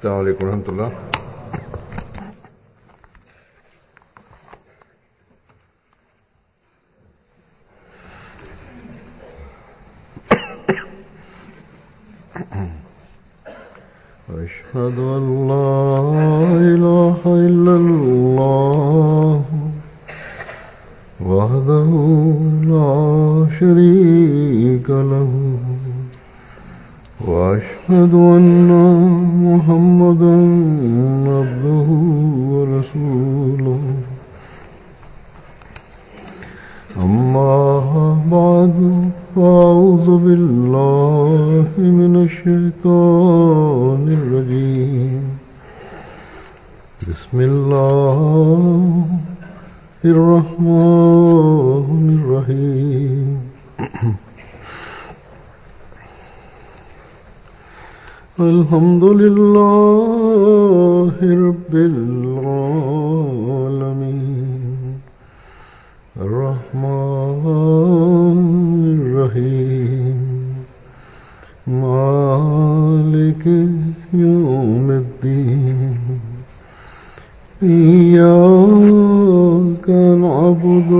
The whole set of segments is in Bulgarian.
السلام عليكم ورحمة الله. أشهد أن لا إله إلا الله وحده لا شريك له وأشهد أن محمدا عبده ورسوله أما بعد فأعوذ بالله من الشيطان الرجيم بسم الله الرحمن الرحيم الحمد لله رب العالمين الرحمن الرحيم مالك يوم الدين إياك نعبد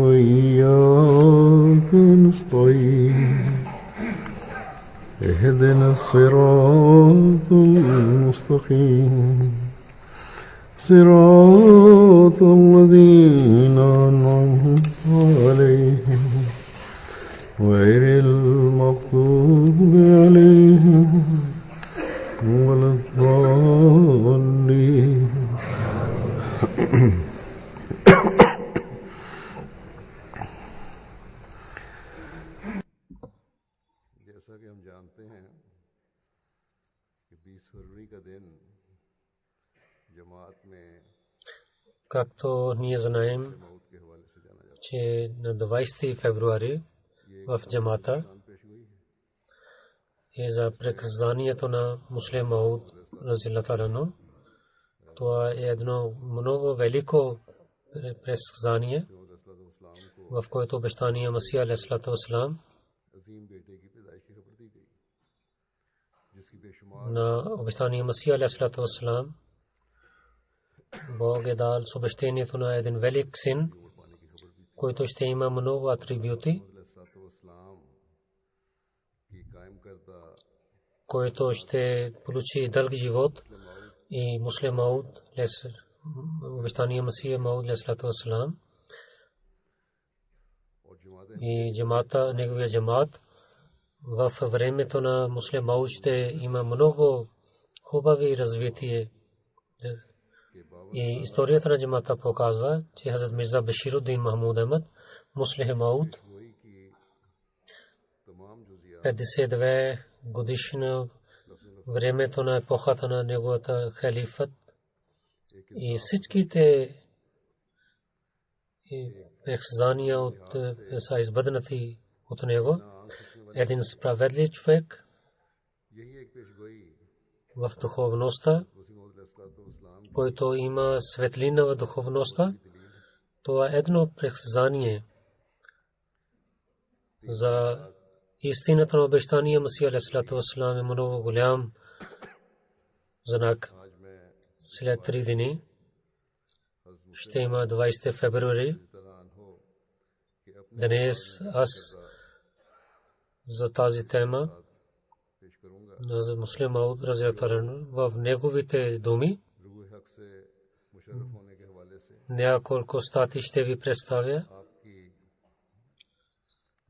وإياك نستعين اهدنا الصراط المستقيم صراط الذين أنعمت عليهم غير المغضوب عليهم ولا الضالين. जैसा कि हम जानते हैं कि 20 फरवरी का दिन जमात में Както ние знаем, मौत के हवाले से जाना जाता че на 20 февруари в джамата е за преказанието на Муслим Мауд разилата рано. Това е едно много велико преказание, в което обещание Масия алейхиссалату вассалам अजीम बेटे की पैदाइश की खबर दी गई जिसकी बेशुमार на обещание Масия алейхиссалату вассалам Бог е дал с обещанието на един велик син, който ще има много атрибути, की कायम करदा който ще получи дълъг живот. И Муслим Мауд, обещания Масия Мауд алейхиссалату вассалам और जमात и джамата, неговия джамат в времето на Муслим Мауд ще има много хубави развитие. И историята на джамата показва, че Хазрат Мирза Башируддин Махмуд Ахмад Муслим Мауд हुई कि तमाम जुजियात 52 годишна времето на епохата на неговата халифат и всичките ексазания от са избъднати от него. Един справедлив човек यही एक पेशगोई в духовността, वसीम अलैहिस्सलाम който има светлина в духовността. Това е едно преказание за истината на обещание Масия алейхиссалату вассалам е много голям знак. आज मैं След 3 дни ще има 20 февруари. तलान हो कि अपने Днес аз за тази тема पेश करूंगा на Муслим Мауд разилата анху в неговите думи रूह हक से मुशर्रफ होने के हवाले से няколко стати ще ви представя, आपकी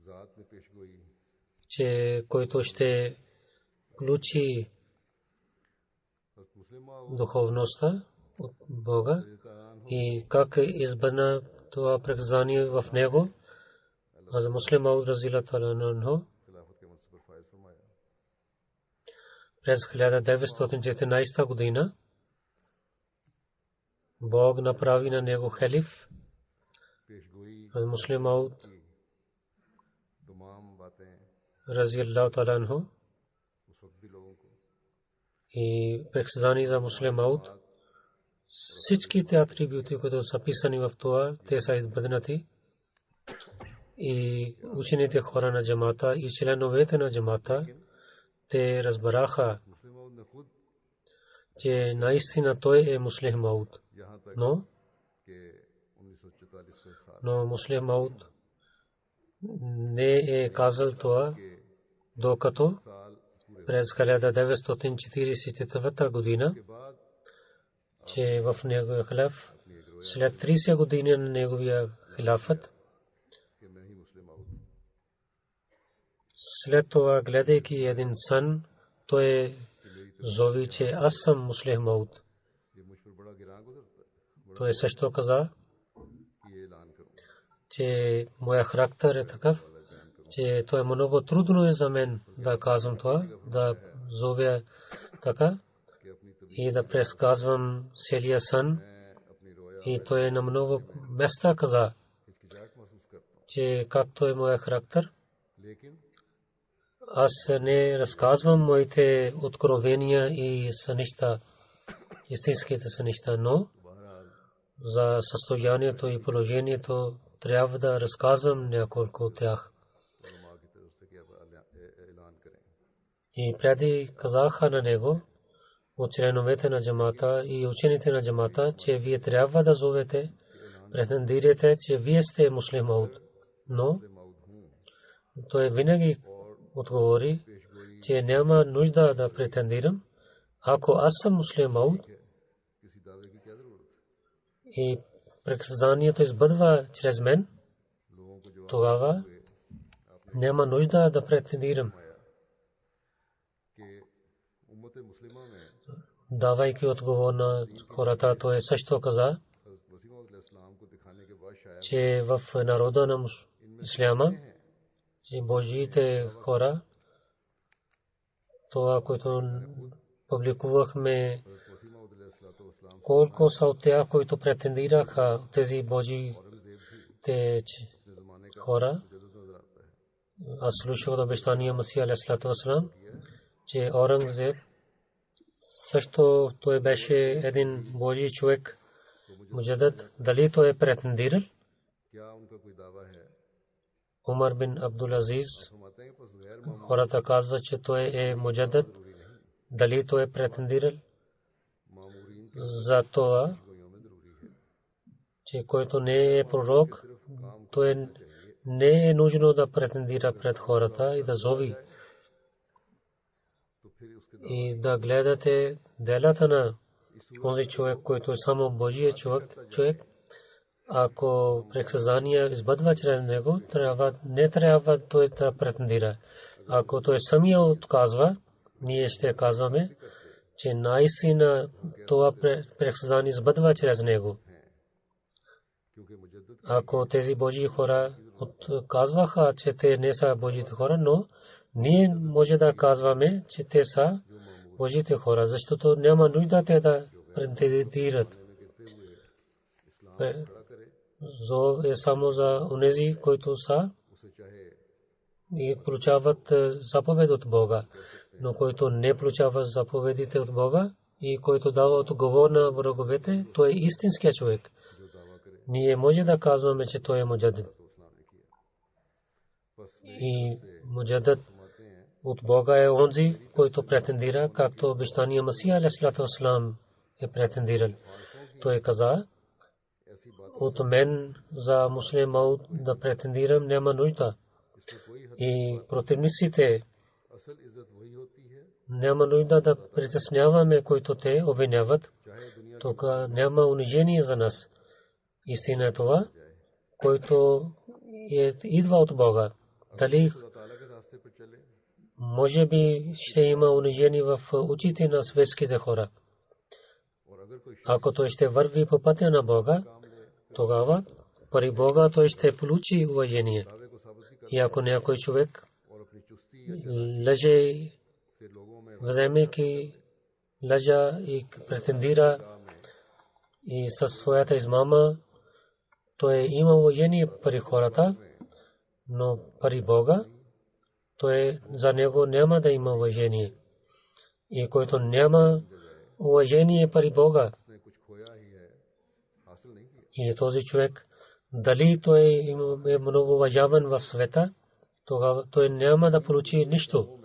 जात में पेशगोई че който ще включи मुस्लिम माओ духовността от Бога и как избрана това преказание в него. За Муслим Мауд разилата анху खिलाफत के मंसब पर फायज फरमाया през 1914 година Бог направи на него халиф. पेशगोई Муслим Мауд तमाम बातें разилаллаху таала анху उस वक्त भी लोगों को и преказание за Муслим Мауд, всичките атрибути, които са писани в това, те са избъднати. И учените хора на джамата и членовете на джамата, те разбраха, че наистина той е Муслих Мауд. Но Муслих Мауд не е казал това, докато през 1944 година, че в неговия хилаф, след 30 години на неговия хилафът, след това, гледайки един сън, той зови, че аз съм Муслих Мауд. Той също каза, че моя характер е такъв, че то е много трудно е за мен да казвам това, да зовя така и да предсказвам целия сън. И той е на много места каза, че както е моя характер, аз не разказвам моите откровения и сънища, истинските сънища, но за състоянието и положението трябва да разказвам няколко от тях. И преди казаха на него от членовете на джамата и учените на джамата, че вие трябва да зовете, претендирате, че вие сте Муслих Мауд. Но той винаги отговори, че няма нужда да претендирам. Ако аз съм Муслих Мауд и предсказанието избъдва чрез мен, тогава няма нужда да претендирам. Давайки отговор на хората, той също каза, че в народа на исляма, че Божиите хора, това, което публикувахме, колко са от тях, които претендираха тези Божиите хора. Аз слушах обещания Масия алейхиссалату вассалам, че Орангзеб също той беше един Божи човек, муджадид. Дали той е претендирал? Умар бин Абдул Азиз, хората казват, че той е муджадид. Дали той е претендирал? За това, че който не е пророк, той не е нужно да претендира пред хората и да зови. И да гледате делата на този човек, който е само Божия човек. Ако предсказания избъдва чрез него, не трябва той да претендира. Ако той самия отказва, ние ще казваме, че наистина това предсказание избъдва чрез него. Ако тези Божии хора отказваха, че те не са Божиите хора, но ние може да казваме, че те са Божиите хора, защото няма нужда те да претендират. Зов е само за онези, които са и получават заповед от Бога. Но който не получава заповедите от Бога и който дава отговор на враговете, той е истинският човек. Ние може да казваме, че той е муджадид. И муджадид от Бога е онзи, който претендира, както обещания Масия алейхиссалату вассалам е претендирал. Той каза, от мен за Муслих Мауд да претендирам няма нужда. И противниците няма нужда да притесняваме, които те обвиняват. Тук няма унижение за нас. Истина е това, който идва от Бога. Дали може би ще има унижение в очите на светските хора. Ако той ще върви по пътя на Бога, тогава при Бога той ще получи уважение. И ако някой човек лъже, вземайки лъжа и претендира и със своята измама, той има уважение при хората, но при Бога той за него няма да има уважение. И който няма уважение при Бога, и този човек, дали той е много уважаван в света, тогава той няма да получи нищо.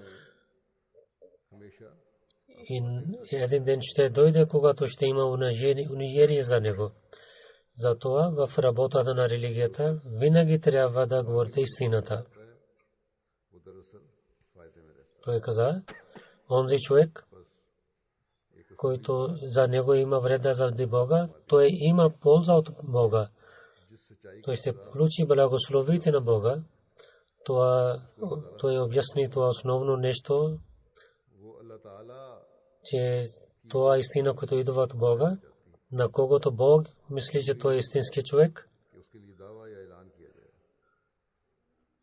И един ден ще дойде, когато ще има унижение за него. Затова в работата на религията винаги трябва да говорите истината. Той каза, онзи човек, който за него има вреда заради Бога, той има полза от Бога. Той ще получи благословите на Бога. Той обясни това основно нещо, че това истина, която идва от Бога, на когото Бог мисли, че той е истински човек,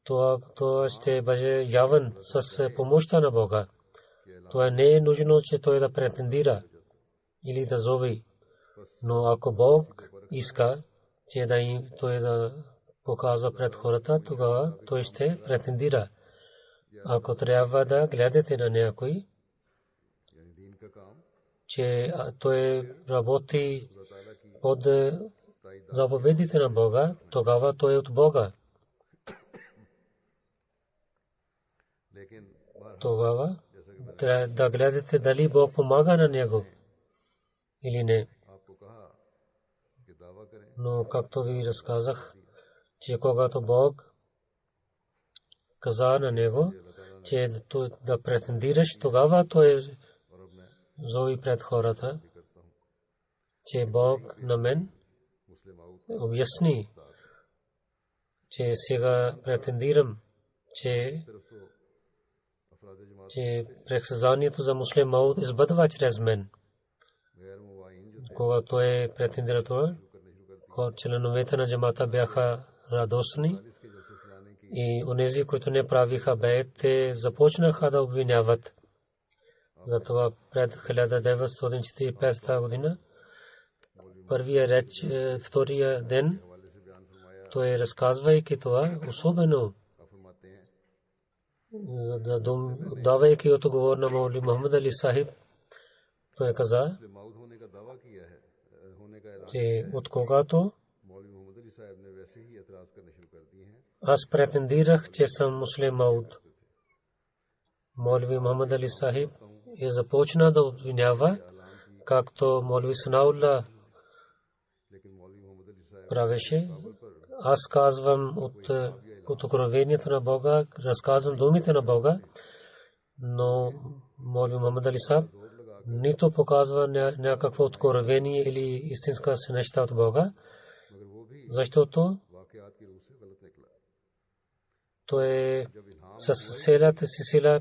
това ще бъде явен с помощта на Бога. Това не е нужно, че той да претендира или да зови. Но ако Бог иска, че той да показва пред хората, тогава той ще претендира. Ако трябва да гледате на някой, че той работи под заповедите на Бога, тогава той е от Бога. Тогава трябва да гледате дали Бог помага на него или не. Но както ви разказах, че когато Бог каза на него, че да претендираш, тогава той зови пред хората, че Бог на мен обясни, че сега претендирам, че предсказанието за муслим Мауд избъдва чрез мен. Когато претендира това, членовете на джамата бяха радостни и онези, които не правиха бейт, те започнаха да обвиняват. Затова пред 1945 година, първия реч, втория ден, той разказвайки това, особено давайки отговор на Маули Мухаммад Али Сахиб, той каза, че от когато аз претендирах, че съм муслим Мауд, Маули Мухаммад Али Сахиб започна да обвинява, както Маули Санаулла правеше. Аз казвам от откровението на Бога, разказвам думите на Бога, но Маули Мухаммад Али Сахиб нито показва някакво откровение или истинска неща от Бога, защото той с селата си сила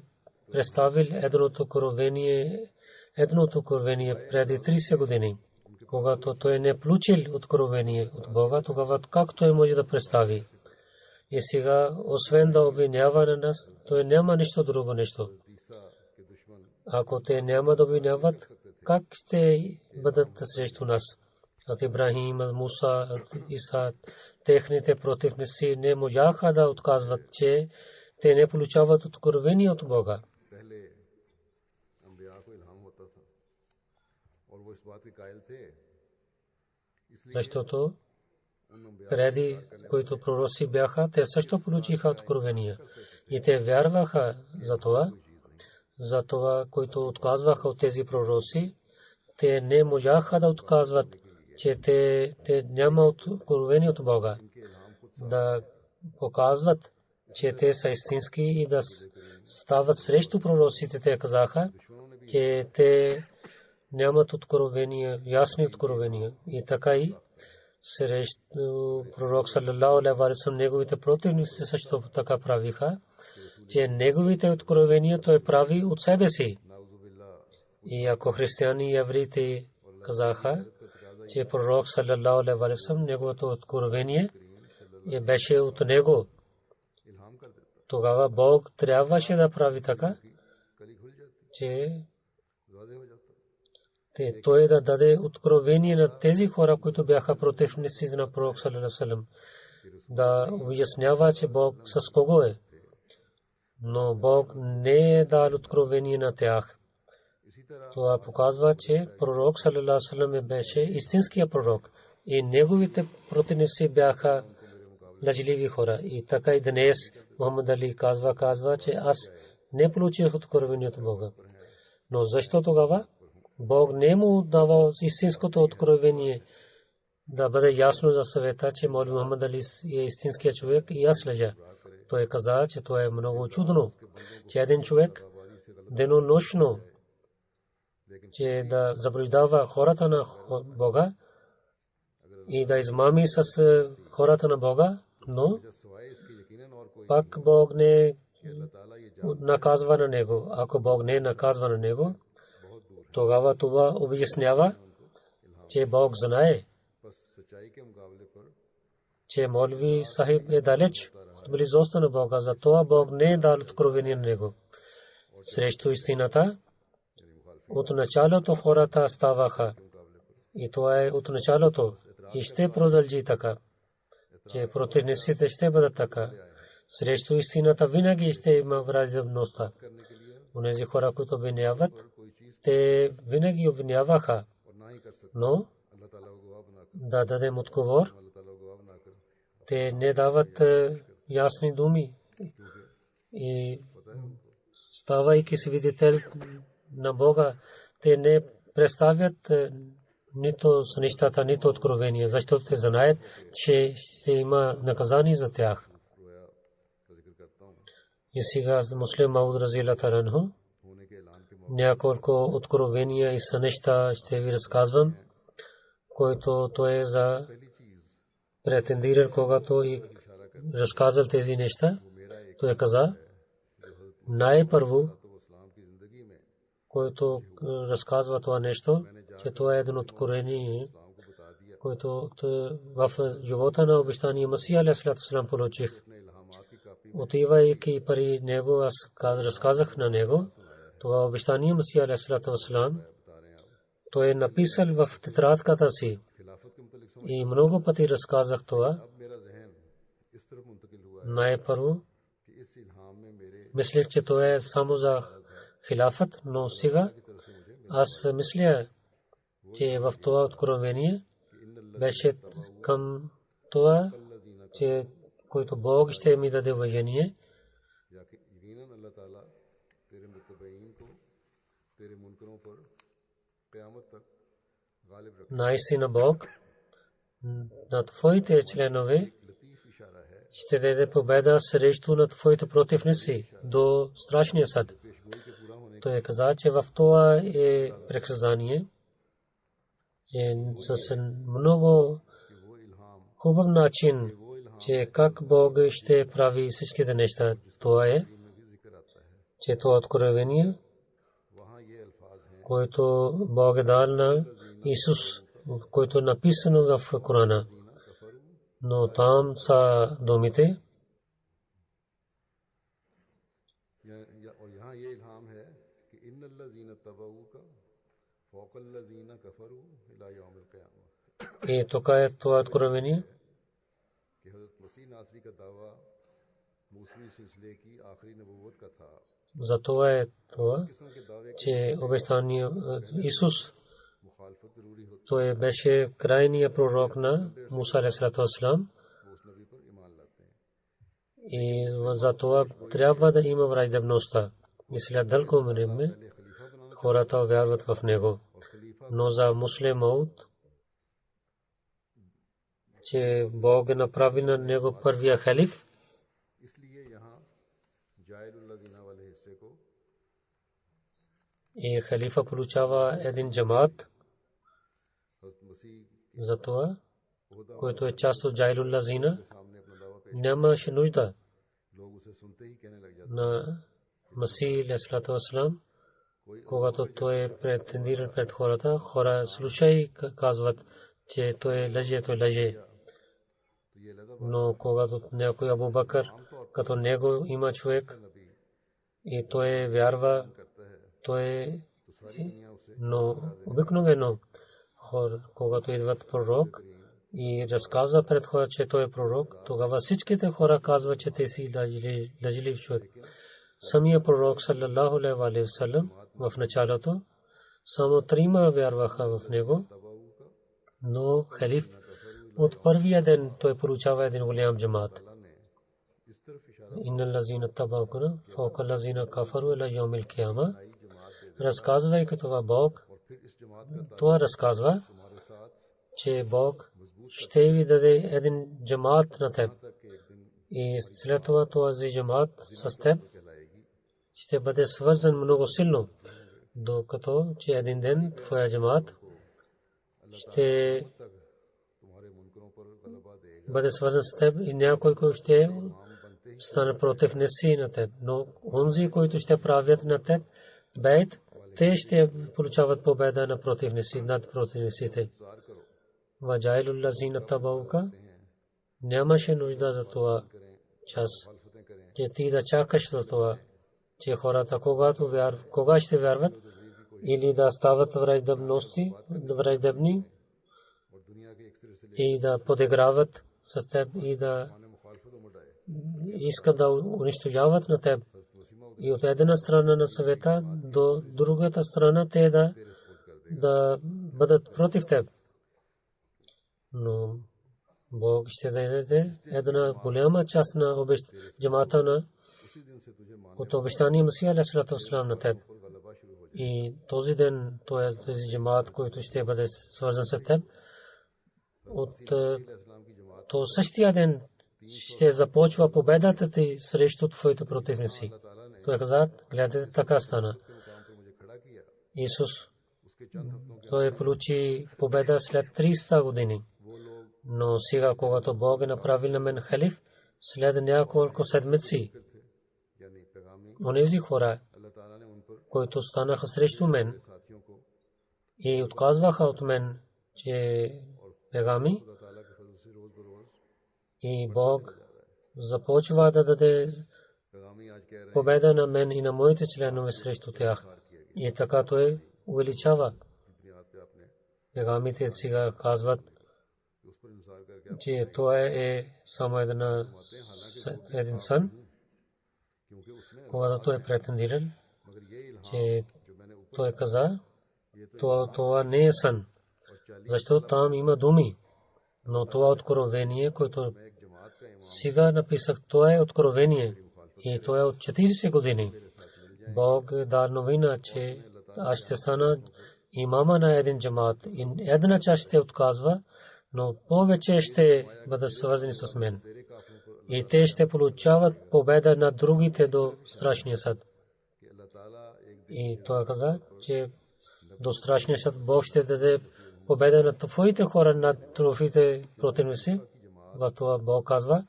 представил едното откровение преди 30 години. Когато той не получил откровение от Бога, тогава как той може да представи? И сега, освен да обвинява на нас, той няма нищо друго нещо. Ако те няма да обвиняват, как ще бъдат срещу нас? От Ибрахим, Муса, Иса, техните противници не можаха да отказват, че те не получават откровение от Бога. Защото преди, които пророци бяха, те също получиха откровения. И те вярваха за това. За това, които отказваха от тези пророци, те не можаха да отказват, че те няма откровение от Бога. Да показват, че те са истински и да стават срещу пророците. Те казаха, че те нямат откровения, ясни откровения. И така и срещу пророк саллалаху алейхи ва саллям, неговите противници също така правиха, че неговите откровения той прави от себе си. И ако християни и евреите казаха, че пророк саллалаху алейхи ва саллям, неговото откровение беше от него, тогава Бог трябваше да прави така, че той да даде откровение на тези хора, които бяха противници на пророк саллалаху алейхи ва саллям, да обяснява, че Бог с кого е. Но Бог не е дал откровение на тях. Това показва, че пророк саллалаху алейхи ва саллям беше истинския пророк и неговите противници бяха лъжливи хора. И така и днес Мухаммад Али казва, че аз не получих откровение от Бога. Но защо тогава Бог не му дава истинското откровение да бъде ясно за съвета, че Маули Мухаммад Али е истинският човек и аз лъжа. Той каза, че това е много чудно, че един човек денонощно че да заблуждава хората на Бога и да измами с хората на Бога, но пак Бог не наказва на него. Ако Бог не наказва на него, тогава това обяснява, че Бог знае, че Молви Сахиб е далеч от близостта на Бога, затова Бог не е дал откровение на него. Срещу истината от началото хората ставаха и това е от началото и ще продължи така, че противниците ще бъдат така. Срещу истината винаги ще има враждебността. Онези хора, които обвиняват, те винаги обвиняваха, но да дадем отговор, те не дават ясни думи и ставайки свидетел на Бога, те не представят нито сънищата, нито откровения, защото те знаят, че ще има наказание за тях. И сега муслим Мауд разияллаху анху няколко откровения и сънища ще ви разказвам, който той е за претендиран, когато и разказал тези неща. Той каза, най-първо, който разказва това нещо, че това е едно откровение, което в живота на обещания Масия алейхи салам получих. Отивайки при него, аз разказах на него това обещание Масия алейхи салам. Той е написал в тетрадката си и много пъти разказах това. Най-първо мислех, че това е само за хилафът, но сега аз мисля, че в това откровение беше към това, че който Бог ще ми даде уважение. Наистина Бог на твоите членове ще даде победа срещу на твоите противници до страшния съд. Той каза, че в това е предсказание с много хубав начин, че как Бог ще прави всичките неща. Това е, че това откровение, което Бог е дал на Исус, което е написано в Корана. Но там са думите, и тук е това откровение. Затова е това, че обещание Исус, той беше крайният пророк на Муса алейхи салам. И затова трябва да има враждебността. И след дълго време хората вярват в него. Но за муслим Мауд, че Бог е направил на него първия халиф, и халифа получава един джамаат. Затова, който е част от Джайлул Лазина, нямаше нужда на Масих алейхи салам, когато той е претендирал пред хората, хора слушай казват, че той лъже. Но когато някой Абу Бакър, като него има човек и той вярва, той но обикновено хора, когато идват пророк и разказва пред хора, че той е пророк, тогава всичките хора казват, че те си лъжлив човек. Самия пророк саллаллаху алейхи ва саллям в началото само трима вярваха в него, но халиф от първия ден той получава един голям джамаат. Иннал лазина табауна фаука лазина кафару ила йаумил кияма. разказвайки това Бог, това разказва, че Бог ще ви даде един джамаат на теб. И след това този джамаат с теб ще бъде свързан много силно, докато че един ден твоя джамаат ще бъде свързан с теб и някой, който ще стане против неси на теб. Но онзи, които ще правят на теб бейт, те ще получават победа на противници, над противниците. Ваджайлул лазина табаука, нямаше нужда за това час, че ти да чакаш за това, че хората кога ще вярват или да стават враждебни и да подиграват с теб и да искат да унищожават на теб. И от една страна на света до другата страна те да бъдат против теб. Но Бог ще даде една голяма част на джамата на от обещания Месия алейхиссалату вассалам на теб. И този ден, този джамат, който ще бъде свързан с теб, от то същия ден ще започва победата ти срещу твоите противници. Той каза, гледайте, така стана. Исус, той получи победа след 300 години. Но сега, когато Бог е направил на мен халиф, след няколко седмици, онези хора, които станаха срещу мен и отказваха от мен, че пегами, и Бог започва да даде победа на мен и на моите членове срещу тях. И така той увеличава. Пегамите сега казват, че това е само един сън, когато той е претендирал, че той каза, това не е сън, защото там има думи. Но това откровение, което сега написах, това е откровение. И това е от 40 години. Бог дал новина, че аз ще стана имама на един джамаат. И една част ще отказва, но повече ще бъдат свързани с мен. И те ще получават победа на другите до страшния съд. И той каза, че до страшния съд Бог ще даде победа на твоите хора над твоите противници. В това Бог казва,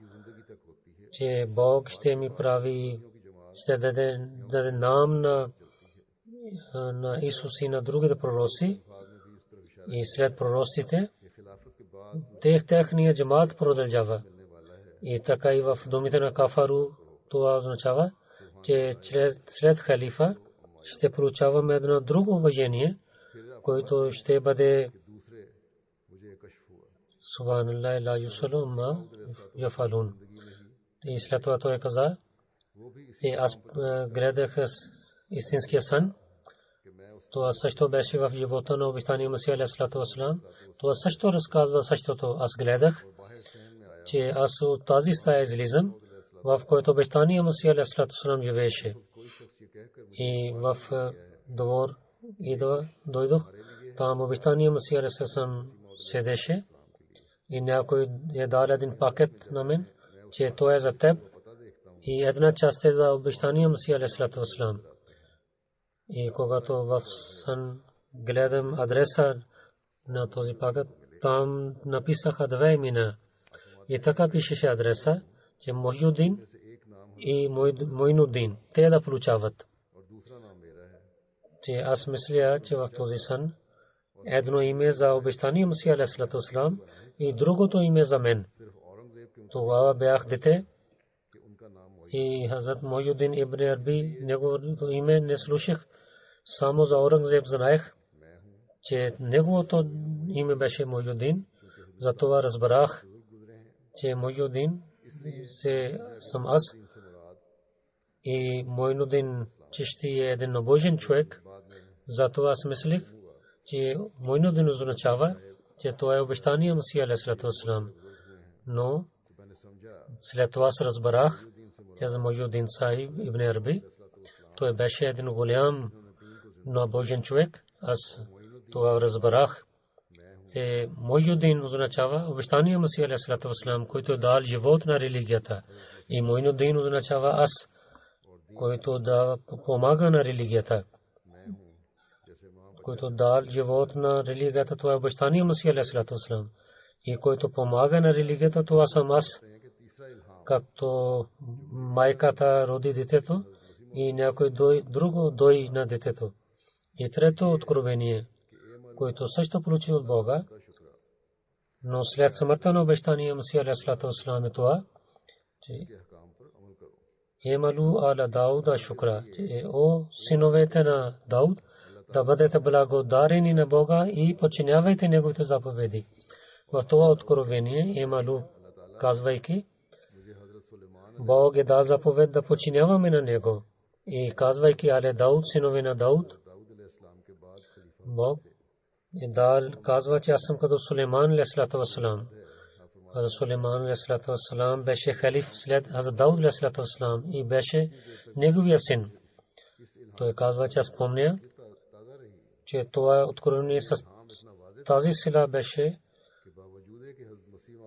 че Бог ще ми прави, ще даде нам на Исус и на другите пророци. И след пророците, техният джамаат продължава. И така и в думите на Кафару това означава, че след халифа ще получаваме едно друго уважение, което ще бъде Субханаллах ла юсалу ма яфалун. И след това той каза, че аз гледах истинския сън. Това също беше в живота на обещания Месия алейхиссалату вассалам. Това също разказва същото. Аз гледах, че аз от тази стая излизам, в който обещания Месия алейхиссалату вассалам живееше. И в двор дойдох, там обещания Месия алейхиссалату вассалам седеше. И някой е дал един пакет на мен, че това е за теб. И една част е за обещания Месия алейхиссалату вассалам. И когато в сън гледам адреса на този пакет, там написаха две имена. И така пишеше адреса, че Мохюдин и Мойнудин. Те да получават. Че аз мисля, че в този сън едно име за обещания Месия алейхиссалату вассалам и другото име за мен. Тогава бях дете и Хазрат Мойнудин ибн Арби, неговото име не слушах. Само за Орангзеб знаех, че неговото име беше Мойнудин. Затова разбрах, че Мойнудин съм аз. И Мойнудин Чишти е един набожен човек. Затова аз мислих, че Мойнудин означава, че това е обещания Месия алейхиссалату вассалам. Но след това аз разбрах, че за Мойнудин Сахиб ибн Арби, той беше един голям на Божен човек. Аз това разбрах. Те Муйнудин означава обещания Масих алейхиссалату вассалам, който дал живот на религията. И Муйнудин означава аз, който да помага на религията. Който дал живот на религията, това е обещания Масих алейхиссалату вассалам. И който помага на религията, това съм аз. Както майката роди детето и някой друго дой на детето. И трето откровение, което също получи от Бога, но след смъртта на обещания Масих алейхиссалату вассалам е това, че Емалу аля Дауда шукра, че о синовете на Дауд, да бъдете благодарени на Бога и подчинявайте неговите заповеди. В това откровение Емалу, казвайки, Бог е дал заповед да подчиняваме на него. И казвайки аля Дауд, синове на Дауд, Бог е дал, казва, че аз съм като Сулейман алейхиссалату вассалам. Хазрат Сулейман алейхиссалату вассалам беше халиф след Хазрат Дауд алейхиссалату вассалам и беше неговия син. Той казва, че аз помня, че това откровение с тази сила беше,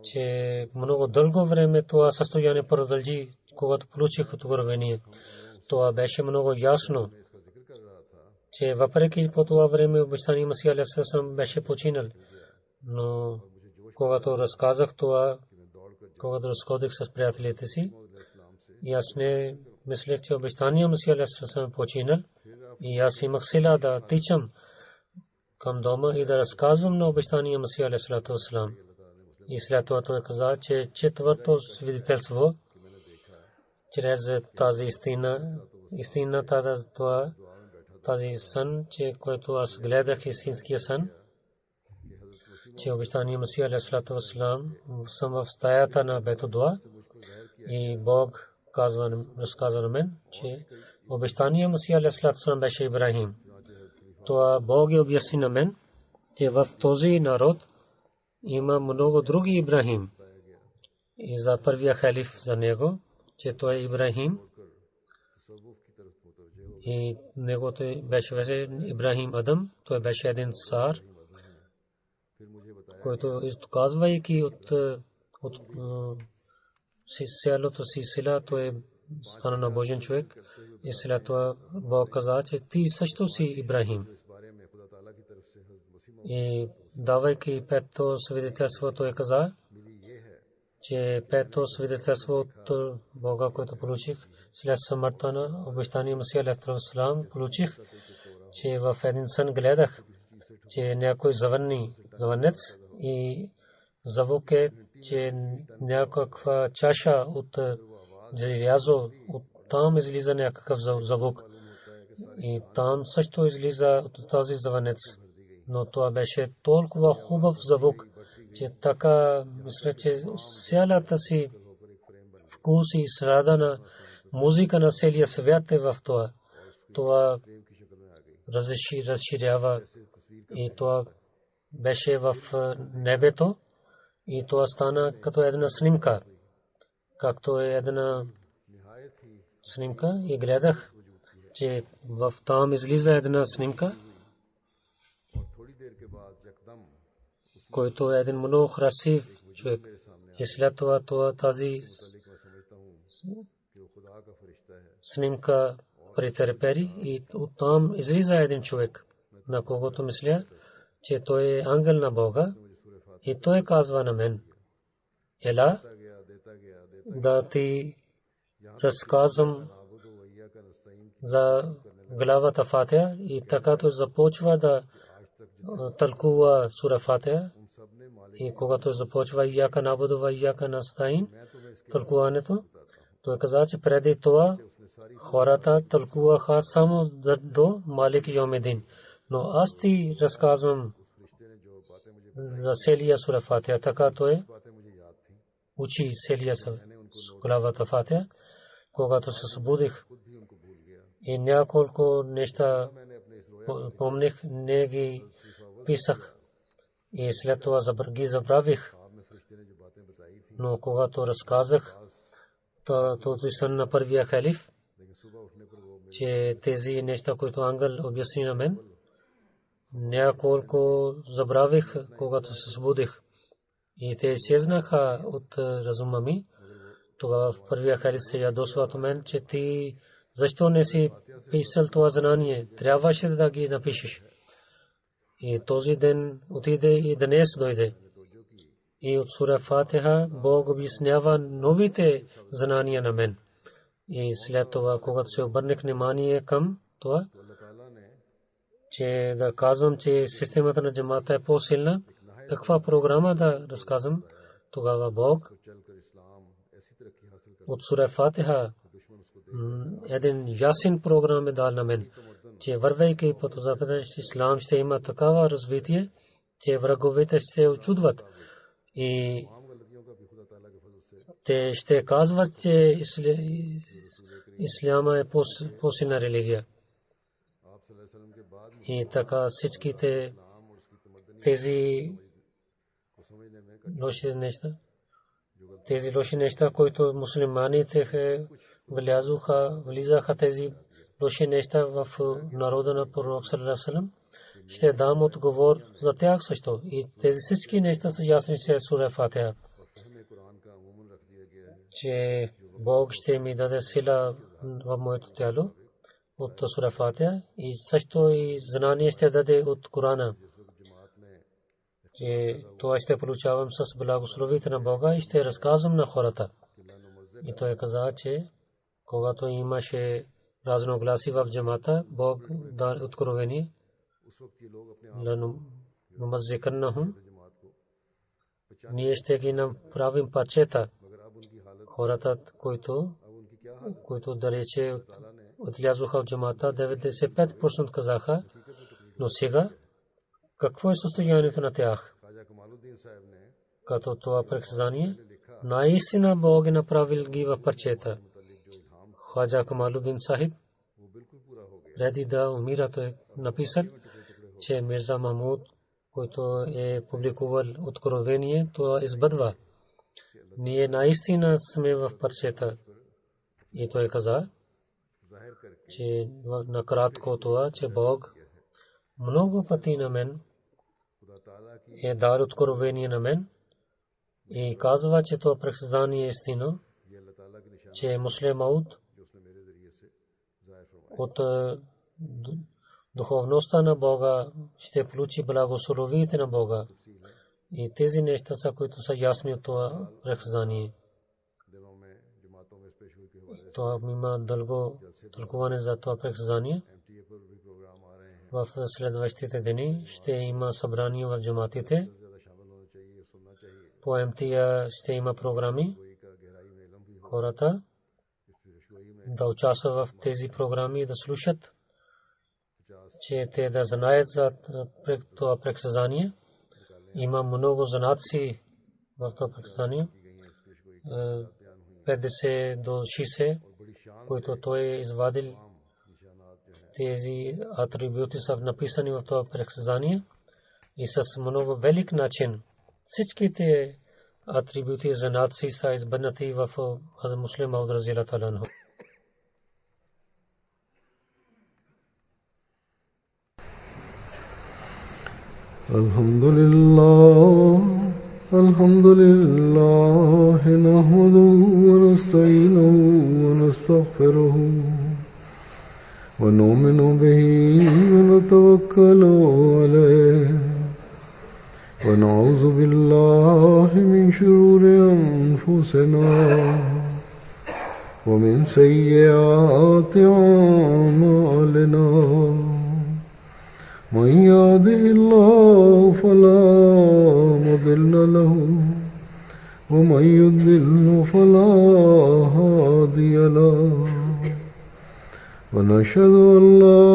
че много дълго време това състояние продължи, когато получих откровение. Това беше много ясно, че въпреки по това време обещания Масих алейхиссалату вассалам беше починал. Но когато разказах това, когато разходих с приятелите си, и аз не мислех, че обещания Масих алейхиссалату вассалам починал. И аз имах сила да тичам към дома и да разказвам на обещания Масих алейхиссалату вассалам. И след това той каза, че четвърто свидетелство, чрез тази истина тази сън, че който аз гледах истинския сън, че обещания Масих алейхиссалату вассалам съм в стаята на Бейтулла и Бог разказва на мен, че обещания Масих алейхиссалату вассалам беше Ибрахим. Това Бог е обясни на мен, че в този народ има много други Ибрахим. И за първия халиф за него, че той е Ибрахим. И негото беше Ибрахим Адам, той беше един цар, който изказвайки от селото си сила, той стана на Божен човек. И след това Бог каза, че ти също си Ибрахим. И давайки пето свидетелство, той каза, че пето свидетелство от Бога, което получих след смъртта на обещания Масих алейхиссалату вассалам, получих, че в един сън гледах, че някой завърнец и звук е, че някаква чаша от желязо, от там излиза някакъв звук. И там също излиза от този завърнец. Но това беше толкова хубав звук, че така мисля, че цялата си вкус и среда на музика на целия свят е в това. Това разширява и това беше в небето и това стана като една снимка. Както е една снимка и гледах, че в там излиза една снимка, който е един много красив човек. И след това тази снимка претърпери и оттам излиза един човек, на когото мисля, че той е ангел на Бога. И той казва на мен, ела, да ти разказвам за главата Фатиха. И така той започва да тълкува сура Фатиха. И когато започва Ияка набуду ва Ияка настаин, тълкуването, той каза, че преди това хората тълкуваха само до Малик Йомидин. Но аз ти разказвам за целия сура Фатиха. Така той учи целия главата Фатиха. Когато се събудих и няколко неща помних, не ги писах и след това ги забравих. Но когато разказах този сън на първия халиф, че тези неща, които ангел обясни на мен, няколко забравих, когато се събудих. И те изчезнаха от разума ми. Тогава в първия халид се ядосва от мен, че ти защо не си писал това знание? Трябваше да ги напишеш. И този ден отиде и днес дойде. И от сура Фатиха Бог обяснява новите знания на мен. И след това, когато се обърнах внимание към това, че да казвам, че системата на джамата е по-силна, каква програма да разказвам, тогава Бог от сура Фатиха един ясен програм е дал на мен, че вървейки по този път, ислам ще има такава развитие, че враговете ще се очудват и те ще казват, че исляма е по-силна религия. И така всичките тези лоши неща, които мусулманите влизаха тези лоши неща в народа на пророк саллаллаху алейхи ва саллям, ще дам отговор за тях също. И тези всички неща са ясни чрез сура Фатиха, че Бог ще ми даде сила в моето тяло от сура Фатиха и също и знание ще даде от Корана, че това ще получавам с благословите на Бога и ще разказвам на хората. И той каза, че когато имаше разногласи в джамата, Бог даде откровение. Ние ще ги направим парчета. Хората, които далече отлязоха от джамата, 95% казаха, но сега какво е състоянието на тях? Като това предсказание, наистина Бог е направил ги в парчета. Хаджа Камалудин Сахиб, преди да умира, той написал, че Мирза Махмуд, който е публикувал откровение, това избъдва. Ние наистина сме в парчета. И той каза, че накратко това, че Бог много пъти на мен е дал откровение на мен и казва, че това предсказание е истина, че Муслим Мауд от духовността на Бога ще получи благословите на Бога. И тези неща са, които са ясни от това предсказание. Това има дълго тълкуване за това предсказание. В следващите дни ще има събрание в джаматите. По МТА ще има програми. Хората да участват в тези програми и да слушат, че те да знаят за това предсказание. Има много знаци в това предсказание. 50 до 60, които той е извадил. Тези атрибути са написани в това предсказание и с много велик начин. Всичките атрибути за нации са избърнати в Муслим Мауд разияллаху анху. Alhamdulillah, nahmaduhu wa nasta'inuhu wa nastaghfiruhu wa nu'minu bihi wa natawakkalu alayhi wa na'udhu billahi min shururi anfusina wa min sayyiati a'malina. من يهده الله فلا مضل له ومن يضلل فلا هادي له ونشهد أن لا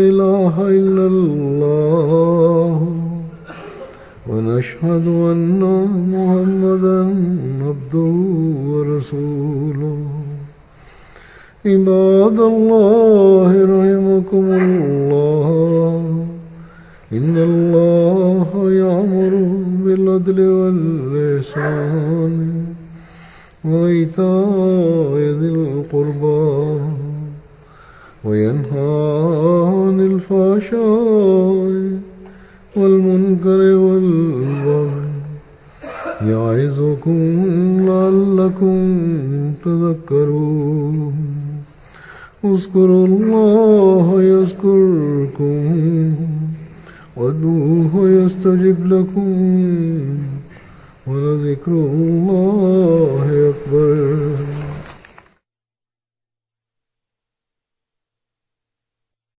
إله إلا الله ونشهد أن محمدا عبده ورسوله. عباد الله رحمكم الله، إن الله يأمر بالعدل والإحسان وإيتاء ذي القربى وينهى عن الفحشاء والمنكر والبغي يعظكم لعلكم تذكرون اذكروا الله يذكركم وادعوه يستجب لكم ولذكر الله